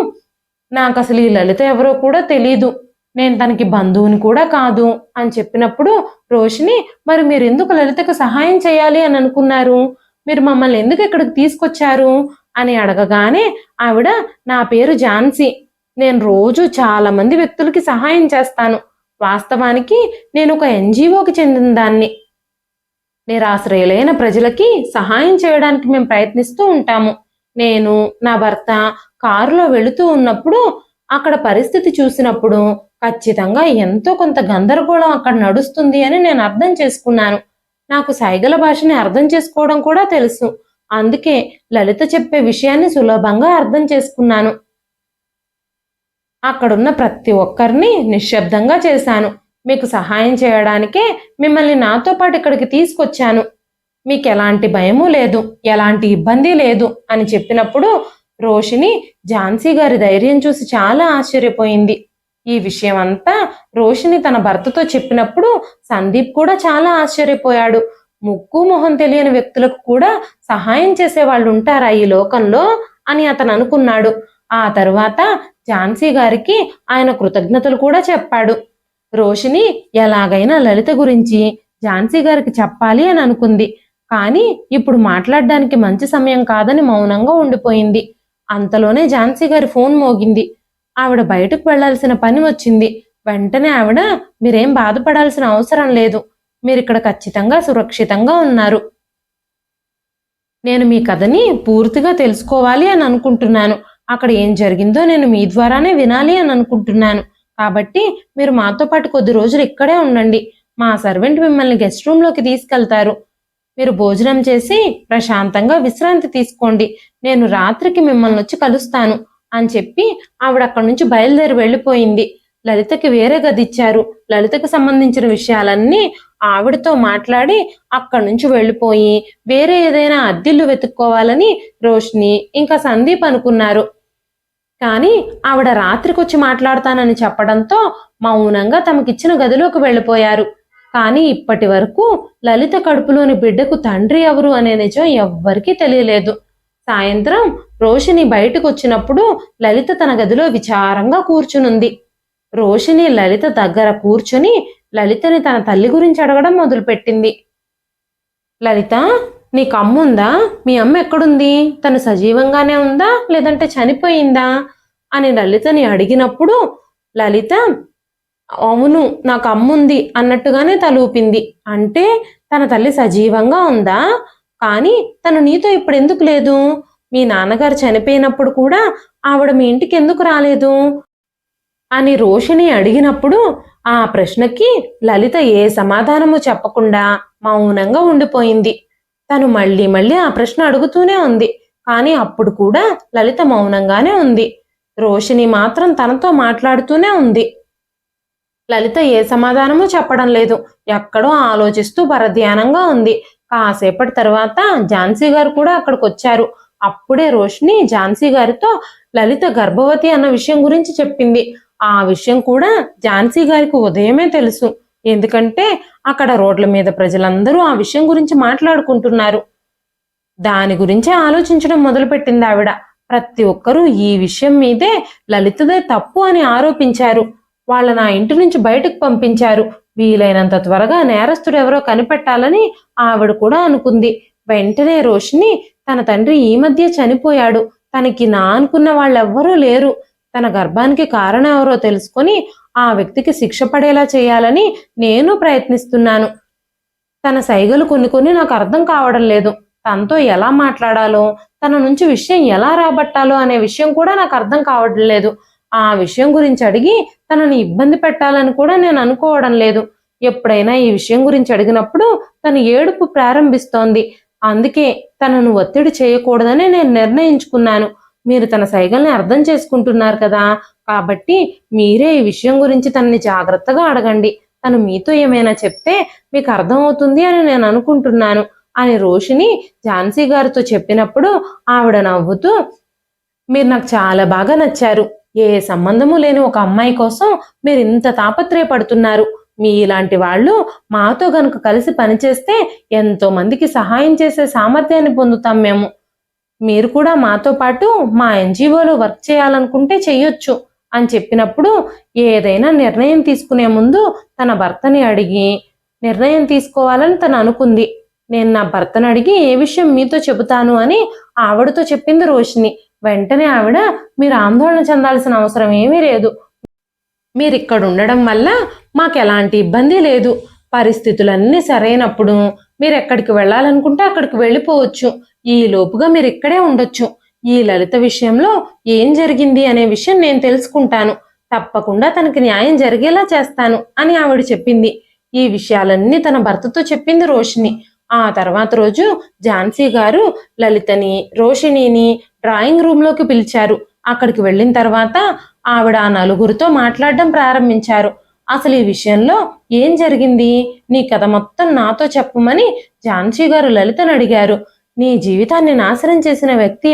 నాకు అసలు ఈ లలిత ఎవరో కూడా తెలీదు, నేను తనకి బంధువుని కూడా కాదు అని చెప్పినప్పుడు రోషిని, మరి మీరు ఎందుకు లలితకు సహాయం చేయాలి అని అనుకున్నారు? మీరు మమ్మల్ని ఎందుకు ఇక్కడికి తీసుకొచ్చారు అని అడగగానే ఆవిడ, నా పేరు ఝాన్సీ. నేను రోజు చాలా మంది వ్యక్తులకి సహాయం చేస్తాను. వాస్తవానికి నేను ఒక ఎన్జిఓకి చెందిన దాన్ని. నిరాశ్రయులైన ప్రజలకి సహాయం చేయడానికి మేము ప్రయత్నిస్తూ ఉంటాము. నేను, నా భర్త కారులో వెళుతూ ఉన్నప్పుడు అక్కడ పరిస్థితి చూసినప్పుడు ఖచ్చితంగా ఎంతో కొంత గందరగోళం అక్కడ నడుస్తుంది అని నేను అర్థం చేసుకున్నాను. నాకు సైగల భాషని అర్థం చేసుకోవడం కూడా తెలుసు. అందుకే లలిత చెప్పే విషయాన్ని సులభంగా అర్థం చేసుకున్నాను. అక్కడున్న ప్రతి ఒక్కరిని నిశ్శబ్దంగా చేశాను. మీకు సహాయం చేయడానికే మిమ్మల్ని నాతో పాటు ఇక్కడికి తీసుకొచ్చాను. మీకు ఎలాంటి భయము లేదు, ఎలాంటి ఇబ్బంది లేదు అని చెప్పినప్పుడు రోషిని ఝాన్సీ గారి ధైర్యం చూసి చాలా ఆశ్చర్యపోయింది. ఈ విషయం అంతా రోషిని తన భర్తతో చెప్పినప్పుడు సందీప్ కూడా చాలా ఆశ్చర్యపోయాడు. ముక్కు మొహం తెలియని వ్యక్తులకు కూడా సహాయం చేసే వాళ్ళు ఉంటారా ఈ లోకంలో అని అతను అనుకున్నాడు. ఆ తరువాత ఝాన్సీ గారికి ఆయన కృతజ్ఞతలు కూడా చెప్పాడు. రోషిని ఎలాగైనా లలిత గురించి ఝాన్సీ గారికి చెప్పాలి అని అనుకుంది. కానీ ఇప్పుడు మాట్లాడడానికి మంచి సమయం కాదని మౌనంగా ఉండిపోయింది. అంతలోనే ఝాన్సీ గారి ఫోన్ మోగింది. ఆవిడ బయటకు వెళ్లాల్సిన పని వచ్చింది. వెంటనే ఆవిడ, మీరేం బాధపడాల్సిన అవసరం లేదు, మీరిక్కడ ఖచ్చితంగా సురక్షితంగా ఉన్నారు. నేను మీ కథని పూర్తిగా తెలుసుకోవాలి అని అనుకుంటున్నాను. అక్కడ ఏం జరిగిందో నేను మీ ద్వారానే వినాలి అని అనుకుంటున్నాను. కాబట్టి మీరు మాతో పాటు కొద్ది రోజులు ఇక్కడే ఉండండి. మా సర్వెంట్ మిమ్మల్ని గెస్ట్ రూమ్లోకి తీసుకెళ్తారు. మీరు భోజనం చేసి ప్రశాంతంగా విశ్రాంతి తీసుకోండి. నేను రాత్రికి మిమ్మల్ని వచ్చి కలుస్తాను అని చెప్పి ఆవిడ అక్కడి నుంచి బయలుదేరి వెళ్ళిపోయింది. లలితకి వేరే గది ఇచ్చారు. లలితకు సంబంధించిన విషయాలన్నీ ఆవిడతో మాట్లాడి అక్కడి నుంచి వెళ్ళిపోయి వేరే ఏదైనా అద్దిల్లు వెతుక్కోవాలని రోషిని ఇంకా సందీప్ అనుకున్నారు. కానీ ఆవిడ రాత్రికొచ్చి మాట్లాడతానని చెప్పడంతో మౌనంగా తమకిచ్చిన గదిలోకి వెళ్ళిపోయారు. కానీ ఇప్పటి వరకు లలిత కడుపులోని బిడ్డకు తండ్రి ఎవరు అనే నిజం ఎవ్వరికీ తెలియలేదు. సాయంత్రం రోషిని బయటకు వచ్చినప్పుడు లలిత తన గదిలో విచారంగా కూర్చునుంది. రోషిని లలిత దగ్గర కూర్చుని లలితని తన తల్లి గురించి అడగడం మొదలుపెట్టింది. లలిత, నీకు అమ్ముందా? మీ అమ్మ ఎక్కడుంది? తను సజీవంగానే ఉందా లేదంటే చనిపోయిందా అని లలితని అడిగినప్పుడు లలిత, అవును నాకు అమ్ముంది అన్నట్టుగానే తలూపింది. అంటే తన తల్లి సజీవంగా ఉందా? కానీ తను నీతో ఇప్పుడు ఎందుకు లేదు? మీ నాన్నగారు చనిపోయినప్పుడు కూడా ఆవిడ మీ ఇంటికి ఎందుకు రాలేదు అని రోషిని అడిగినప్పుడు ఆ ప్రశ్నకి లలిత ఏ సమాధానము చెప్పకుండా మౌనంగా ఉండిపోయింది. తను మళ్ళీ మళ్ళీ ఆ ప్రశ్న అడుగుతూనే ఉంది. కానీ అప్పుడు కూడా లలిత మౌనంగానే ఉంది. రోషిని మాత్రం తనతో మాట్లాడుతూనే ఉంది. లలిత ఏ సమాధానము చెప్పడం లేదు. ఎక్కడో ఆలోచిస్తూ పరధ్యానంగా ఉంది. కాసేపటి తర్వాత ఝాన్సీ గారు కూడా అక్కడికి వచ్చారు. అప్పుడే రోషిని ఝాన్సీ గారితో లలిత గర్భవతి అన్న విషయం గురించి చెప్పింది. ఆ విషయం కూడా ఝాన్సీ గారికి ఉదయమే తెలుసు. ఎందుకంటే అక్కడ రోడ్ల మీద ప్రజలందరూ ఆ విషయం గురించి మాట్లాడుకుంటున్నారు. దాని గురించే ఆలోచించడం మొదలుపెట్టింది ఆవిడ. ప్రతి ఒక్కరూ ఈ విషయం మీదే లలితదే తప్పు అని ఆరోపించారు. వాళ్ళ నా ఇంటి నుంచి బయటకు పంపించారు. వీలైనంత త్వరగా నేరస్తుడు ఎవరో కనిపెట్టాలని ఆవిడ కూడా అనుకుంది. వెంటనే రోషిని, తన తండ్రి ఈ మధ్య చనిపోయాడు, తనకి నా అనుకున్న వాళ్ళెవ్వరూ లేరు, తన గర్భానికి కారణం ఎవరో తెలుసుకొని ఆ వ్యక్తికి శిక్ష పడేలా చేయాలని నేను ప్రయత్నిస్తున్నాను. తన సైగలు కొన్ని నాకు అర్థం కావడం లేదు. తనతో ఎలా మాట్లాడాలో, తన నుంచి విషయం ఎలా రాబట్టాలో అనే విషయం కూడా నాకు అర్థం కావడం లేదు. ఆ విషయం గురించి అడిగి తనని ఇబ్బంది పెట్టాలని కూడా నేను అనుకోవడం లేదు. ఎప్పుడైనా ఈ విషయం గురించి అడిగినప్పుడు తను ఏడుపు ప్రారంభిస్తోంది. అందుకే తనను ఒత్తిడి చేయకూడదని నేను నిర్ణయించుకున్నాను. మీరు తన సైగల్ని అర్థం చేసుకుంటున్నారు కదా, కాబట్టి మీరే ఈ విషయం గురించి తనని జాగ్రత్తగా అడగండి. తను మీతో ఏమైనా చెప్తే మీకు అర్థమవుతుంది అని నేను అనుకుంటున్నాను అని రోషిని ఝాన్సీ గారితో చెప్పినప్పుడు ఆవిడ నవ్వుతూ, మీరు నాకు చాలా బాగా నచ్చారు. ఏ సంబంధము లేని ఒక అమ్మాయి కోసం మీరు ఇంత తాపత్రయపడుతున్నారు. మీ ఇలాంటి వాళ్ళు మాతో గనుక కలిసి పనిచేస్తే ఎంతో మందికి సహాయం చేసే సామర్థ్యాన్ని పొందుతాం మేము. మీరు కూడా మాతో పాటు మా ఎన్జిఓలో వర్క్ చేయాలనుకుంటే చెయ్యొచ్చు అని చెప్పినప్పుడు ఏదైనా నిర్ణయం తీసుకునే ముందు తన భర్తని అడిగి నిర్ణయం తీసుకోవాలని తను అనుకుంది. నేను నా భర్తను అడిగి ఏ విషయం మీతో చెబుతాను అని ఆవిడతో చెప్పింది రోషిని. వెంటనే ఆవిడ, మీరు ఆందోళన చెందాల్సిన అవసరం ఏమీ లేదు. మీరు ఇక్కడ ఉండడం వల్ల మాకు ఎలాంటి ఇబ్బంది లేదు. పరిస్థితులన్నీ సరైనప్పుడు మీరు ఎక్కడికి వెళ్ళాలనుకుంటే అక్కడికి వెళ్ళిపోవచ్చు. ఈ లోపుగా మీరు ఇక్కడే ఉండొచ్చు. ఈ లలిత విషయంలో ఏం జరిగింది అనే విషయం నేను తెలుసుకుంటాను. తప్పకుండా తనకి న్యాయం జరిగేలా చేస్తాను అని ఆవిడ చెప్పింది. ఈ విషయాలన్నీ తన భర్తతో చెప్పింది రోషిని. ఆ తర్వాత రోజు ఝాన్సీ గారు లలితని, రోషిణిని డ్రాయింగ్ రూమ్లోకి పిలిచారు. అక్కడికి వెళ్ళిన తర్వాత ఆవిడ ఆ నలుగురితో మాట్లాడడం ప్రారంభించారు. అసలు ఈ విషయంలో ఏం జరిగింది, నీ కథ మొత్తం నాతో చెప్పమని ఝాన్సీ గారు లలితను అడిగారు. నీ జీవితాన్ని నాశనం చేసిన వ్యక్తి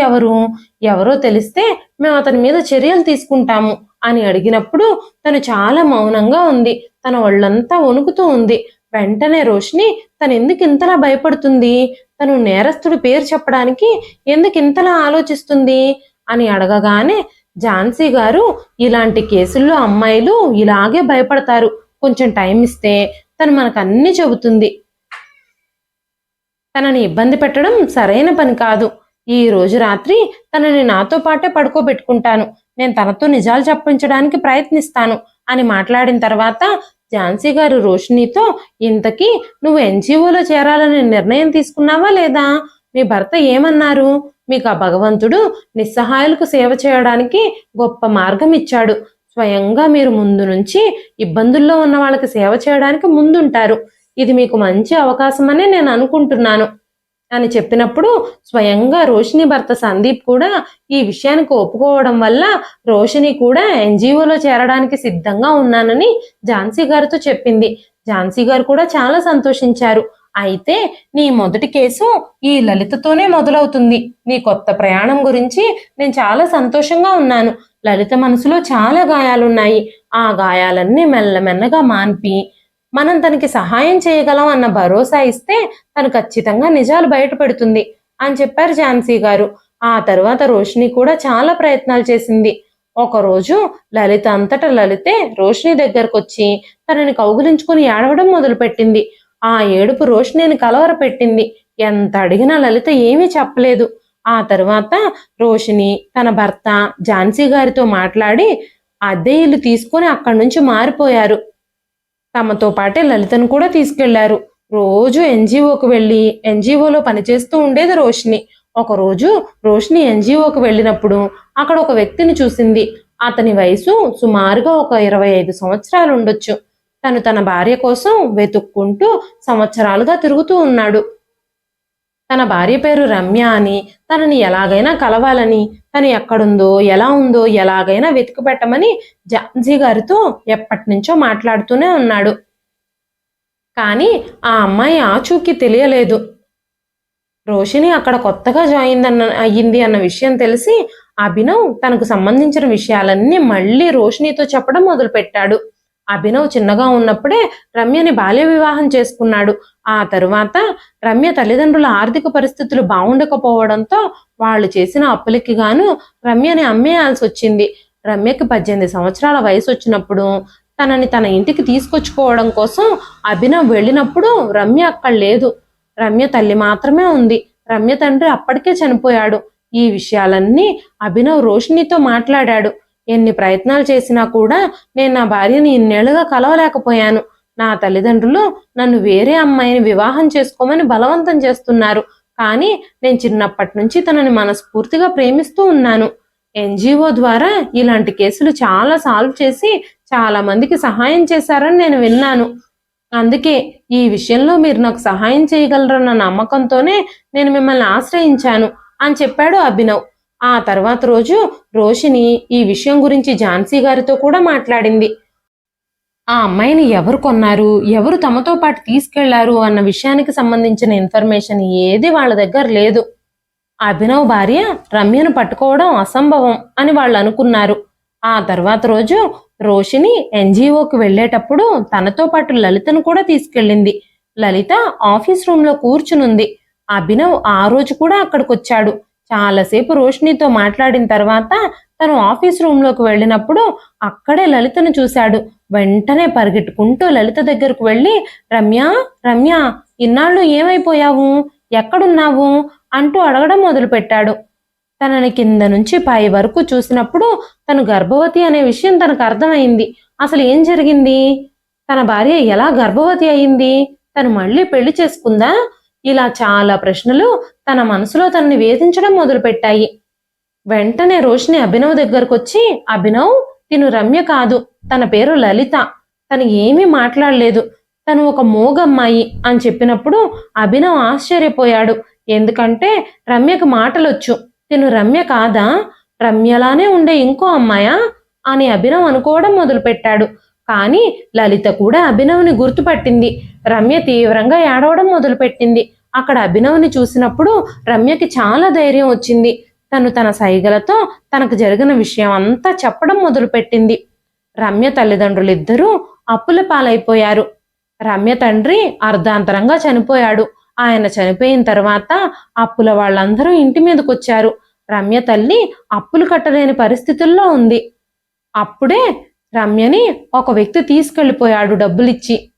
ఎవరో తెలిస్తే మేము అతని మీద చర్యలు తీసుకుంటాము అని అడిగినప్పుడు తను చాలా మౌనంగా ఉంది. తన ఒళ్ళంతా వణుకుతూ ఉంది. వెంటనే రోషిని తను ఎందుకు ఇంతలా భయపడుతుంది, తను నేరస్తుడి పేరు చెప్పడానికి ఎందుకు ఇంతలా ఆలోచిస్తుంది అని అడగగానే ఝాన్సీ గారు, ఇలాంటి కేసుల్లో అమ్మాయిలు ఇలాగే భయపడతారు, కొంచెం టైం ఇస్తే తను మనకు అన్ని చెబుతుంది. తనని ఇబ్బంది పెట్టడం సరైన పని కాదు. ఈ రోజు రాత్రి తనని నాతో పాటే పడుకోబెట్టుకుంటాను, నేను తనతో నిజాలు చెప్పించడానికి ప్రయత్నిస్తాను అని మాట్లాడిన తర్వాత ఝాన్సీ గారు రోషినితో, ఇంతకీ నువ్వు ఎన్జిఓలో చేరాలని నిర్ణయం తీసుకున్నావా లేదా? మీ భర్త ఏమన్నారు? మీకు ఆ భగవంతుడు నిస్సహాయులకు సేవ చేయడానికి గొప్ప మార్గం ఇచ్చాడు. స్వయంగా మీరు ముందు నుంచి ఇబ్బందుల్లో ఉన్న వాళ్ళకి సేవ చేయడానికి ముందుంటారు. ఇది మీకు మంచి అవకాశమనే నేను అనుకుంటున్నాను అని చెప్పినప్పుడు స్వయంగా రోషిని భర్త సందీప్ కూడా ఈ విషయానికి ఒప్పుకోవడం వల్ల రోషిని కూడా ఎన్జిఓలో చేరడానికి సిద్ధంగా ఉన్నానని ఝాన్సీ గారితో చెప్పింది. ఝాన్సీ గారు కూడా చాలా సంతోషించారు. అయితే నీ మొదటి కేసు ఈ లలితతోనే మొదలవుతుంది. నీ కొత్త ప్రయాణం గురించి నేను చాలా సంతోషంగా ఉన్నాను. లలిత మనసులో చాలా గాయాలున్నాయి. ఆ గాయాలన్నీ మెల్లమెల్లగా మాన్పి మనం తనకి సహాయం చేయగలం అన్న భరోసా ఇస్తే తను ఖచ్చితంగా నిజాలు బయట పెడుతుంది అని చెప్పారు ఝాన్సీ గారు. ఆ తర్వాత రోషిని కూడా చాలా ప్రయత్నాలు చేసింది. ఒకరోజు లలిత అంతటా లలితే రోషిని దగ్గరకు వచ్చి తనని కౌగిలించుకుని ఏడవడం మొదలుపెట్టింది. ఆ ఏడుపు రోషినిని కలవరపెట్టింది. ఎంత అడిగినా లలిత ఏమీ చెప్పలేదు. ఆ తర్వాత రోషిని తన భర్త ఝాన్సీ గారితో మాట్లాడి అద్దె ఇల్లు తీసుకొని అక్కడి నుంచి మారిపోయారు. తమతో పాటే లలితను కూడా తీసుకెళ్లారు. రోజు ఎన్జిఓకి వెళ్ళి ఎన్జిఓలో పనిచేస్తూ ఉండేది రోషిని. ఒకరోజు రోషిని ఎన్జిఓకి వెళ్ళినప్పుడు అక్కడ ఒక వ్యక్తిని చూసింది. అతని వయసు సుమారుగా ఒక 25 సంవత్సరాలు ఉండొచ్చు. తను తన భార్య కోసం వెతుక్కుంటూ సంవత్సరాలుగా తిరుగుతూ ఉన్నాడు. తన భార్య పేరు రమ్య అని, తనని ఎలాగైనా కలవాలని, తను ఎక్కడుందో ఎలా ఉందో ఎలాగైనా వెతికి పెట్టమని ఝాన్సీ గారితో ఎప్పటి నుంచో మాట్లాడుతూనే ఉన్నాడు. కానీ ఆ అమ్మాయి ఆచూకీ తెలియలేదు. రోషిని అక్కడ కొత్తగా అయ్యింది అన్న విషయం తెలిసి అభినవ్ తనకు సంబంధించిన విషయాలన్నీ మళ్ళీ రోషినితో చెప్పడం మొదలుపెట్టాడు. అభినవ్ చిన్నగా ఉన్నప్పుడే రమ్యని బాల్య వివాహం చేసుకున్నాడు. ఆ తరువాత రమ్య తల్లిదండ్రుల ఆర్థిక పరిస్థితులు బాగుండకపోవడంతో వాళ్ళు చేసిన అప్పులకి గాను రమ్యని అమ్మేయాల్సి వచ్చింది. రమ్యకి 18 సంవత్సరాల వయసు వచ్చినప్పుడు తనని తన ఇంటికి తీసుకొచ్చుకోవడం కోసం అభినవ్ వెళ్ళినప్పుడు రమ్య అక్కడ లేదు. రమ్య తల్లి మాత్రమే ఉంది. రమ్య తండ్రి అప్పటికే చనిపోయాడు. ఈ విషయాలన్నీ అభినవ్ రోషినితో మాట్లాడాడు. ఎన్ని ప్రయత్నాలు చేసినా కూడా నేను నా భార్యని ఇన్నేళ్లుగా కలవలేకపోయాను. నా తల్లిదండ్రులు నన్ను వేరే అమ్మాయిని వివాహం చేసుకోమని బలవంతం చేస్తున్నారు. కానీ నేను చిన్నప్పటి నుంచి తనని మనస్ఫూర్తిగా ప్రేమిస్తూ ఉన్నాను. ఎన్జిఓ ద్వారా ఇలాంటి కేసులు చాలా సాల్వ్ చేసి చాలా మందికి సహాయం చేశారని నేను విన్నాను. అందుకే ఈ విషయంలో మీరు నాకు సహాయం చేయగలరన్న నమ్మకంతోనే నేను మిమ్మల్ని ఆశ్రయించాను అని చెప్పాడు అభినవ్. ఆ తర్వాత రోజు రోషిని ఈ విషయం గురించి ఝాన్సీ గారితో కూడా మాట్లాడింది. ఆ అమ్మాయిని ఎవరు కొన్నారు, ఎవరు తమతో పాటు తీసుకెళ్లారు అన్న విషయానికి సంబంధించిన ఇన్ఫర్మేషన్ ఏది వాళ్ళ దగ్గర లేదు. అభినవ్ భార్య రమ్యను పట్టుకోవడం అసంభవం అని వాళ్ళు అనుకున్నారు. ఆ తర్వాత రోజు రోషిని ఎన్జిఓకి వెళ్ళేటప్పుడు తనతో పాటు లలితను కూడా తీసుకెళ్ళింది. లలిత ఆఫీస్ రూమ్లో కూర్చునుంది. అభినవ్ ఆ రోజు కూడా అక్కడికి వచ్చాడు. చాలాసేపు రోషినితో మాట్లాడిన తర్వాత తను ఆఫీస్ రూమ్లోకి వెళ్ళినప్పుడు అక్కడే లలితను చూశాడు. వెంటనే పరిగెట్టుకుంటూ లలిత దగ్గరకు వెళ్ళి, రమ్య రమ్య, ఇన్నాళ్ళు ఏమైపోయావు, ఎక్కడున్నావు అంటూ అడగడం మొదలుపెట్టాడు. తనని కింద నుంచి పై వరకు చూసినప్పుడు తను గర్భవతి అనే విషయం తనకు అర్థమైంది. అసలు ఏం జరిగింది, తన భార్య ఎలా గర్భవతి అయింది, తను మళ్ళీ పెళ్లి చేసుకుందా, ఇలా చాలా ప్రశ్నలు తన మనసులో తనని వేధించడం మొదలుపెట్టాయి. వెంటనే రోషిని అభినవ్ దగ్గరకు వచ్చి, అభినవ్, తిను రమ్య కాదు, తన పేరు లలిత, తను ఏమీ మాట్లాడలేదు, తను ఒక మూగమ్మాయి అని చెప్పినప్పుడు అభినవ్ ఆశ్చర్యపోయాడు. ఎందుకంటే రమ్యకు మాటలొచ్చు. తిను రమ్య కాదా, రమ్యలానే ఉండే ఇంకో అమ్మాయా అని అభినవ్ అనుకోవడం మొదలుపెట్టాడు. కానీ లలిత కూడా అభినవ్ని గుర్తుపట్టింది. రమ్య తీవ్రంగా ఏడవడం మొదలుపెట్టింది. అక్కడ అభినవ్ని చూసినప్పుడు రమ్యకి చాలా ధైర్యం వచ్చింది. తను తన సైగలతో తనకు జరిగిన విషయం అంతా చెప్పడం మొదలుపెట్టింది. రమ్య తల్లిదండ్రులిద్దరూ అప్పుల పాలైపోయారు. రమ్య తండ్రి అర్ధాంతరంగా చనిపోయాడు. ఆయన చనిపోయిన తర్వాత అప్పుల వాళ్ళందరూ ఇంటి మీదకి వచ్చారు. రమ్య తల్లి అప్పులు కట్టలేని పరిస్థితుల్లో ఉంది. అప్పుడే రమ్యని ఒక వ్యక్తి తీసుకెళ్లిపోయాడు డబ్బులిచ్చి.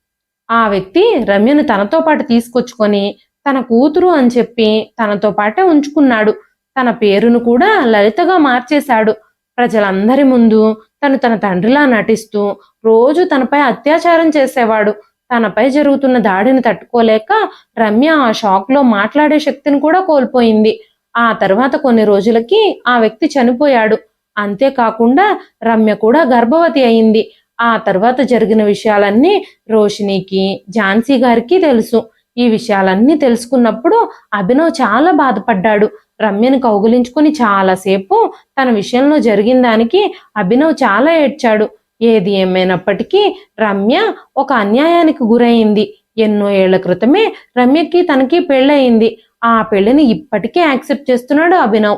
ఆ వ్యక్తి రమ్యను తనతో పాటు తీసుకొచ్చుకొని తన కూతురు అని చెప్పి తనతో పాటే ఉంచుకున్నాడు. తన పేరును కూడా లలితగా మార్చేశాడు. ప్రజలందరి ముందు తన తండ్రిలా నటిస్తూ రోజు తనపై అత్యాచారం చేసేవాడు. తనపై జరుగుతున్న దాడిని తట్టుకోలేక రమ్య ఆ షాక్లో మాట్లాడే శక్తిని కూడా కోల్పోయింది. ఆ తర్వాత కొన్ని రోజులకి ఆ వ్యక్తి చనిపోయాడు. అంతేకాకుండా రమ్య కూడా గర్భవతి అయింది. ఆ తర్వాత జరిగిన విషయాలన్నీ రోషినికి, ఝాన్సీ గారికి తెలుసు. ఈ విషయాలన్నీ తెలుసుకున్నప్పుడు అభినవ్ చాలా బాధపడ్డాడు. రమ్యని కౌగిలించుకుని చాలాసేపు తన విషయంలో జరిగిన దానికి అభినవ్ చాలా ఏడ్చాడు. ఏది ఏమైనప్పటికీ రమ్య ఒక అన్యాయానికి గురైంది. ఎన్నో ఏళ్ల క్రితమే రమ్యకి తనకి పెళ్ళయింది. ఆ పెళ్లిని ఇప్పటికీ యాక్సెప్ట్ చేస్తున్నాడు అభినవ్.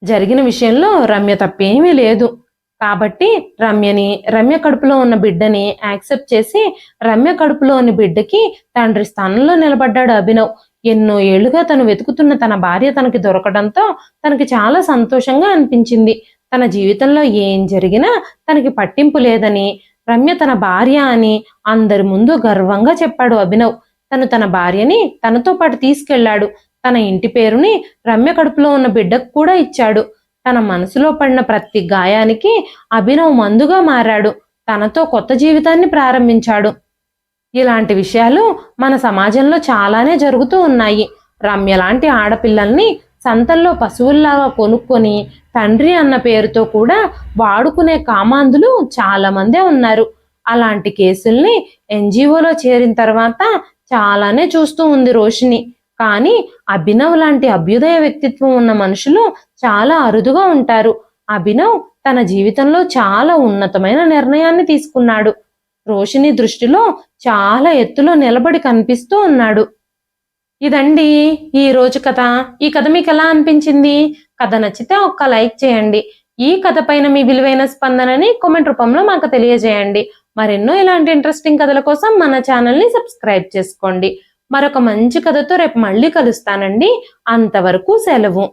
జరిగిన విషయంలో రమ్య తప్పేమీ లేదు. కాబట్టి రమ్య కడుపులో ఉన్న బిడ్డని యాక్సెప్ట్ చేసి రమ్య కడుపులోని బిడ్డకి తండ్రి స్థానంలో నిలబడ్డాడు అభినవ్. ఎన్నో ఏళ్లుగా తను వెతుకుతున్న తన భార్య తనకి దొరకడంతో తనకి చాలా సంతోషంగా అనిపించింది. తన జీవితంలో ఏం జరిగినా తనకి పట్టింపు లేదని, రమ్య తన భార్య అని అందరి ముందు గర్వంగా చెప్పాడు అభినవ్. తన భార్యని తనతో పాటు తీసుకెళ్లాడు. తన ఇంటి పేరుని రమ్య కడుపులో ఉన్న బిడ్డకు కూడా ఇచ్చాడు. తన మనసులో పడిన ప్రతి గాయానికి అభినవ్ మందుగా మారాడు. తనతో కొత్త జీవితాన్ని ప్రారంభించాడు. ఇలాంటి విషయాలు మన సమాజంలో చాలానే జరుగుతూ ఉన్నాయి. రమ్య లాంటి ఆడపిల్లల్ని సంతల్లో పశువుల్లాగా కొనుక్కొని తండ్రి అన్న పేరుతో కూడా వాడుకునే కామాంధులు చాలా మందే ఉన్నారు. అలాంటి కేసుల్ని ఎన్జిఓలో చేరిన తర్వాత చాలానే చూస్తూ ఉంది రోషిని. కానీ అభినవ్ లాంటి అభ్యుదయ వ్యక్తిత్వం ఉన్న మనుషులు చాలా అరుదుగా ఉంటారు. అభినవ్ తన జీవితంలో చాలా ఉన్నతమైన నిర్ణయాన్ని తీసుకున్నాడు. రోషిని దృష్టిలో చాలా ఎత్తులో నిలబడి కనిపిస్తూ ఉన్నాడు. ఇదండి ఈ రోజు కథ. ఈ కథ మీకు ఎలా అనిపించింది? కథ నచ్చితే ఒక్క లైక్ చేయండి. ఈ కథ పైన మీ విలువైన స్పందనని కామెంట్ రూపంలో మాకు తెలియజేయండి. మరెన్నో ఇలాంటి ఇంట్రెస్టింగ్ కథల కోసం మన ఛానల్ని సబ్స్క్రైబ్ చేసుకోండి. మరొక మంచి కథతో రేపు మళ్ళీ కలుస్తానండి. అంతవరకు సెలవు.